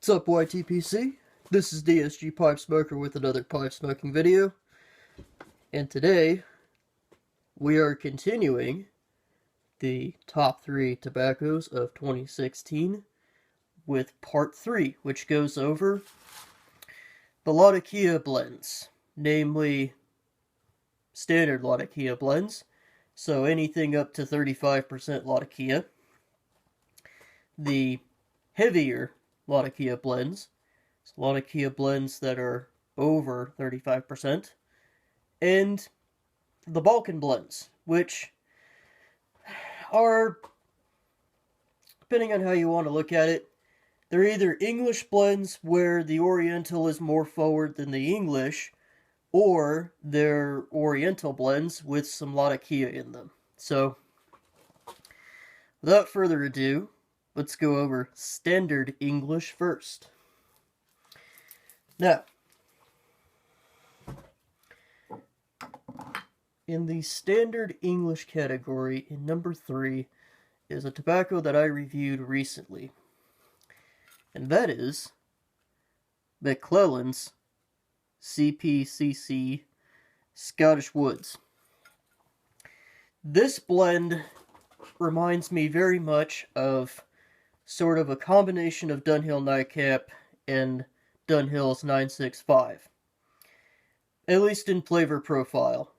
What's up, YTPC? This is DSG Pipe Smoker with another pipe smoking video. And today, we are continuing the top 3 tobaccos of 2016 with part 3, which goes over the Latakia blends, namely standard Latakia blends, so anything up to 35% Latakia, the heavier Latakia blends, so Latakia blends that are over 35%, and the Balkan blends, which are, depending on how you want to look at it, they're either English blends where the Oriental is more forward than the English, or they're Oriental blends with some Latakia in them. So, without further ado, let's go over standard English first. Now, in the standard English category, in number 3, is a tobacco that I reviewed recently. And that is McClelland's CPCC Scottish Woods. This blend reminds me very much of sort of a combination of Dunhill Nightcap and Dunhill's 965. At least in flavor profile.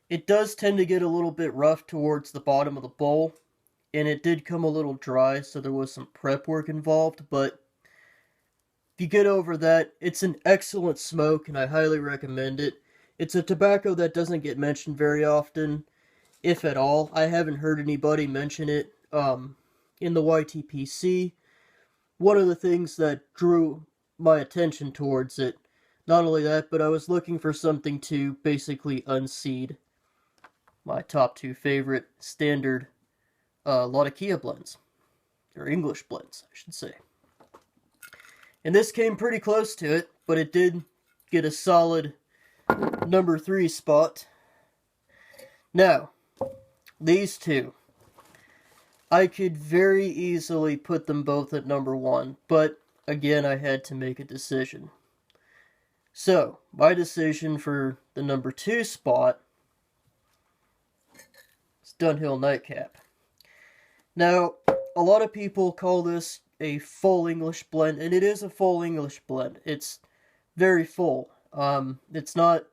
It does tend to get a little bit rough towards the bottom of the bowl, and it did come a little dry, so there was some prep work involved, but if you get over that, it's an excellent smoke, and I highly recommend it. It's a tobacco that doesn't get mentioned very often, if at all. I haven't heard anybody mention it in the YTPC. One of the things that drew my attention towards it, not only that, but I was looking for something to basically unseed my top 2 favorite standard Latakia blends, or English blends, I should say. And this came pretty close to it, but it did get a solid number 3 spot. Now, these two, I could very easily put them both at number 1, but again, I had to make a decision. So, my decision for the number 2 spot is Dunhill Nightcap. Now, a lot of people call this a full English blend, and it is a full English blend. It's very full. It's not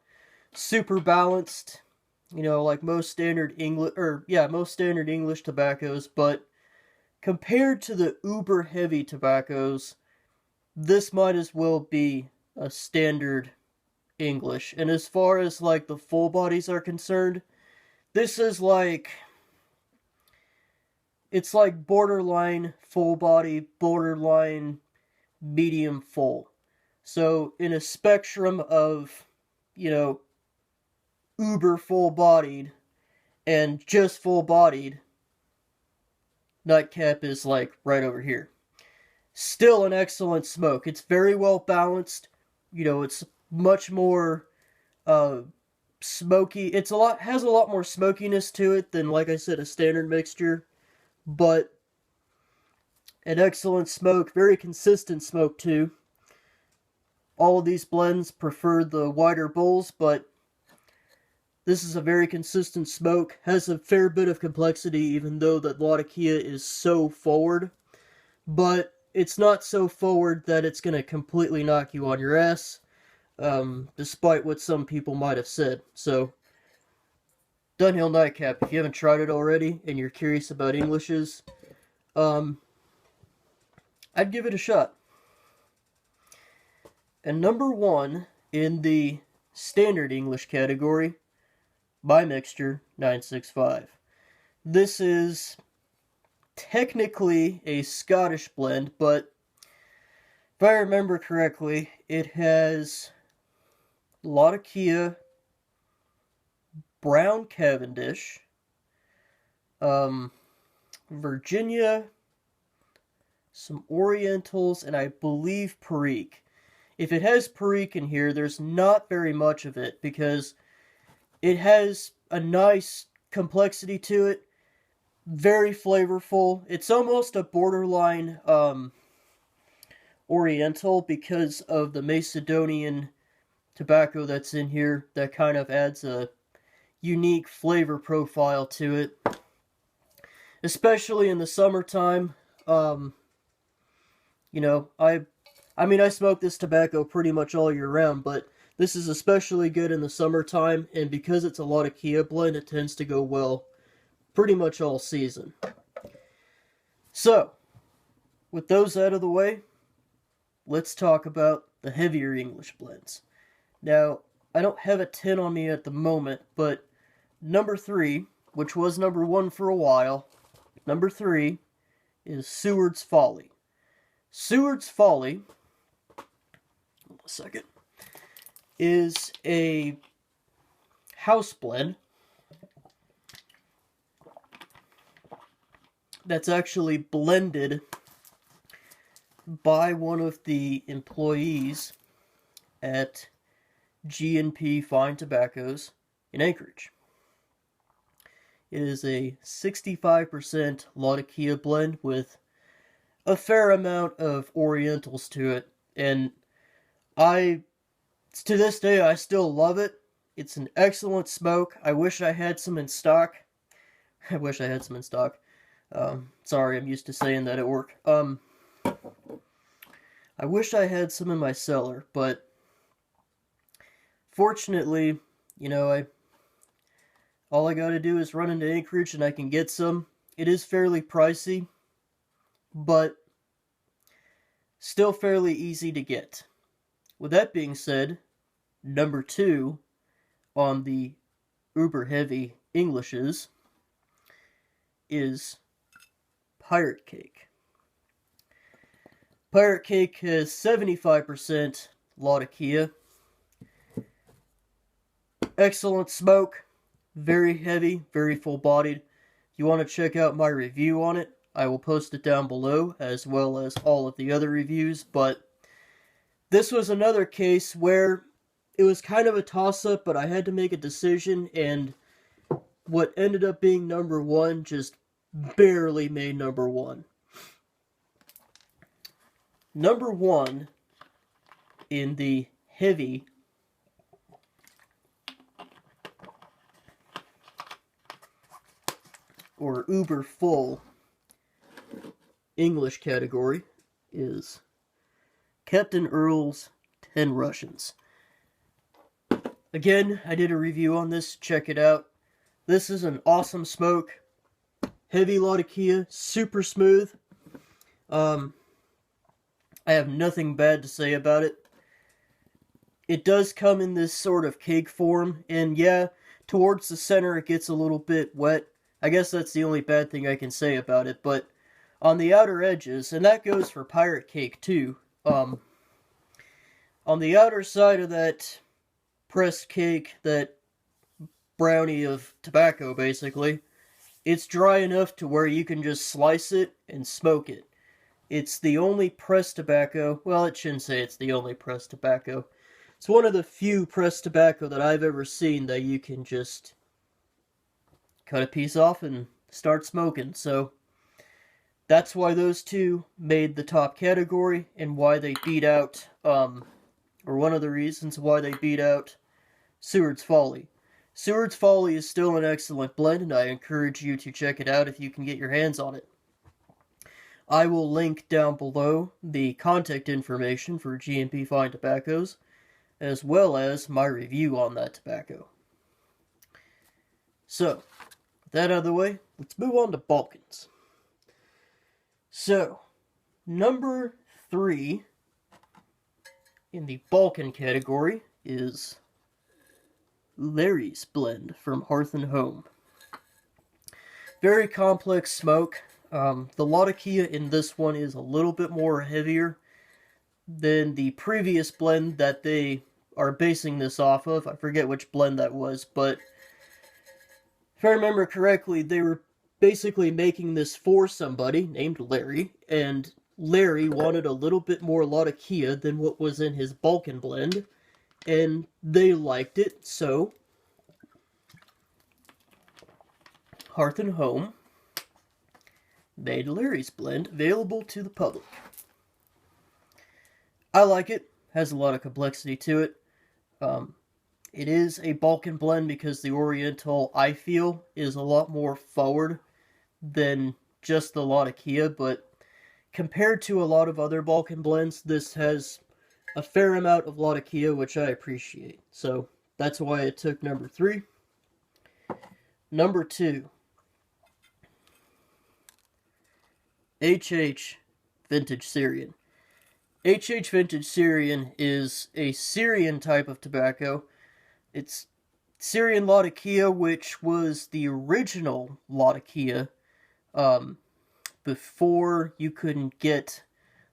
super balanced, you know, like most standard English tobaccos, but compared to the uber heavy tobaccos, this might as well be a standard English. And as far as like the full bodies are concerned, this is like, it's like borderline full body, borderline medium full. So in a spectrum of, you know, uber full bodied and just full bodied, Nightcap is like right over here. Still an excellent smoke. It's very well balanced. You know, it's much more smoky. Has a lot more smokiness to it than, like I said, a standard mixture. But an excellent smoke, very consistent smoke too. All of these blends prefer the wider bowls, but this is a very consistent smoke. Has a fair bit of complexity, even though that Latakia is so forward. But it's not so forward that it's going to completely knock you on your ass, despite what some people might have said. So, Dunhill Nightcap, if you haven't tried it already and you're curious about Englishes, I'd give it a shot. And number 1 in the standard English category, my mixture, 965. This is technically a Scottish blend, but if I remember correctly, it has Latakia, Brown Cavendish, Virginia, some Orientals, and I believe Perique. If it has Perique in here, there's not very much of it, because it has a nice complexity to it, Very flavorful. It's almost a borderline Oriental because of the Macedonian tobacco that's in here. That kind of adds a unique flavor profile to it, especially in the summertime. You know, I mean, I smoke this tobacco pretty much all year round, but this is especially good in the summertime, and because it's a Latakia blend, it tends to go well pretty much all season. So, with those out of the way, let's talk about the heavier English blends. Now, I don't have a 10 on me at the moment, but number 3, which was number 1 for a while, number 3 is Sewards Folly. Sewards Folly, hold a second, is a house blend that's actually blended by one of the employees at G&P Fine Tobaccos in Anchorage. It is a 65% Latakia blend with a fair amount of Orientals to it, and to this day, I still love it. It's an excellent smoke. I wish I had some in stock. I wish I had some in stock. Sorry, I'm used to saying that at work. I wish I had some in my cellar, but fortunately, you know, all I gotta do is run into Anchorage and I can get some. It is fairly pricey, but still fairly easy to get. With that being said, number 2 on the uber heavy Englishes is Pirate Cake. Pirate Cake has 75% Latakia. Excellent smoke, very heavy, very full-bodied. If you want to check out my review on it, I will post it down below, as well as all of the other reviews, but this was another case where it was kind of a toss-up, but I had to make a decision, and what ended up being number 1 just barely made number 1. Number 1 in the heavy or uber full English category is Captain Earl's 10 Russians. Again, I did a review on this, check it out. This is an awesome smoke. Heavy Latakia, super smooth. I have nothing bad to say about it. It does come in this sort of cake form, and yeah, towards the center it gets a little bit wet. I guess that's the only bad thing I can say about it, but on the outer edges, and that goes for Pirate Cake too, on the outer side of that pressed cake, that brownie of tobacco basically, it's dry enough to where you can just slice it and smoke it. It's the only pressed tobacco, well, it shouldn't say it's the only pressed tobacco. It's one of the few pressed tobacco that I've ever seen that you can just cut a piece off and start smoking. So that's why those two made the top category, and why they beat out, or one of the reasons why they beat out Sewards Folly. Sewards Folly is still an excellent blend, and I encourage you to check it out if you can get your hands on it. I will link down below the contact information for G&P Fine Tobaccos, as well as my review on that tobacco. So, with that out of the way, let's move on to Balkans. So, number 3 in the Balkan category is Larry's blend from Hearth and Home. Very complex smoke. The Latakia in this one is a little bit more heavier than the previous blend that they are basing this off of. I forget which blend that was, but if I remember correctly, they were basically making this for somebody named Larry, and Larry wanted a little bit more Latakia than what was in his Balkan blend, and they liked it, so Hearth and Home Made Larry's blend available to the public. I like it. Has a lot of complexity to it. It is a Balkan blend because the Oriental, I feel, is a lot more forward than just the Latakia, but compared to a lot of other Balkan blends, this has a fair amount of Latakia, which I appreciate. So that's why it took number 3. Number 2. HH Vintage Syrian. HH Vintage Syrian is a Syrian type of tobacco. It's Syrian Latakia, which was the original Latakia, before you couldn't get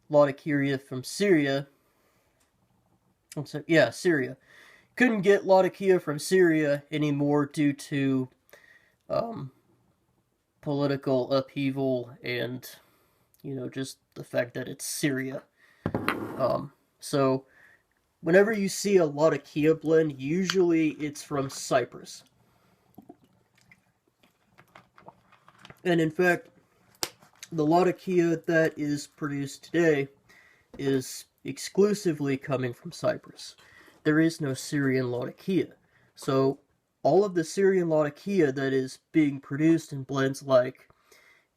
Latakia from Syria. Syria. Couldn't get Latakia from Syria anymore due to political upheaval and, just the fact that it's Syria. So whenever you see a Latakia blend, usually it's from Cyprus. And in fact, the Latakia that is produced today is exclusively coming from Cyprus. There is no Syrian Latakia. So all of the Syrian Latakia that is being produced in blends like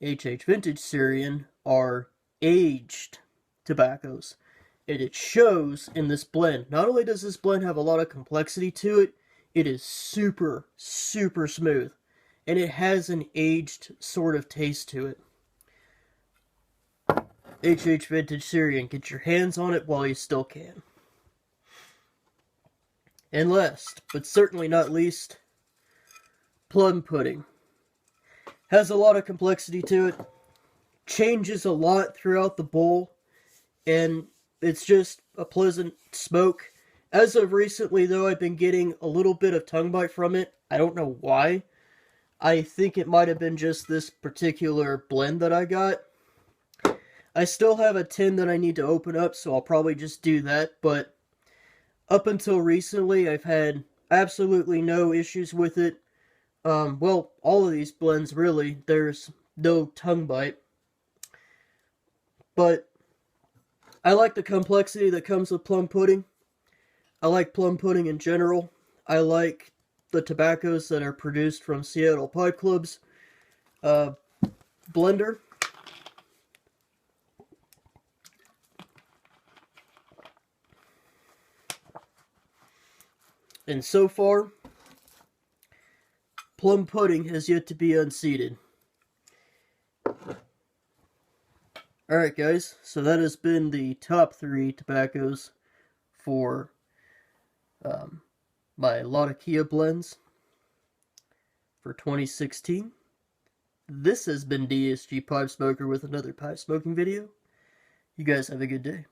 HH Vintage Syrian are aged tobaccos. And it shows in this blend. Not only does this blend have a lot of complexity to it, it is super, super smooth. And it has an aged sort of taste to it. HH Vintage Syrian, get your hands on it while you still can. And last, but certainly not least, plum pudding. Has a lot of complexity to it, changes a lot throughout the bowl, and it's just a pleasant smoke. As of recently, though, I've been getting a little bit of tongue bite from it. I don't know why. I think it might have been just this particular blend that I got. I still have a tin that I need to open up, so I'll probably just do that, but up until recently, I've had absolutely no issues with it. Well, all of these blends, really, there's no tongue bite. But I like the complexity that comes with plum pudding. I like plum pudding in general. I like the tobaccos that are produced from Seattle Pipe Club's blender. And so far, plum pudding has yet to be unseated. Alright guys, so that has been the top 3 tobaccos for my Latakia blends for 2016. This has been DSG Pipe Smoker with another pipe smoking video. You guys have a good day.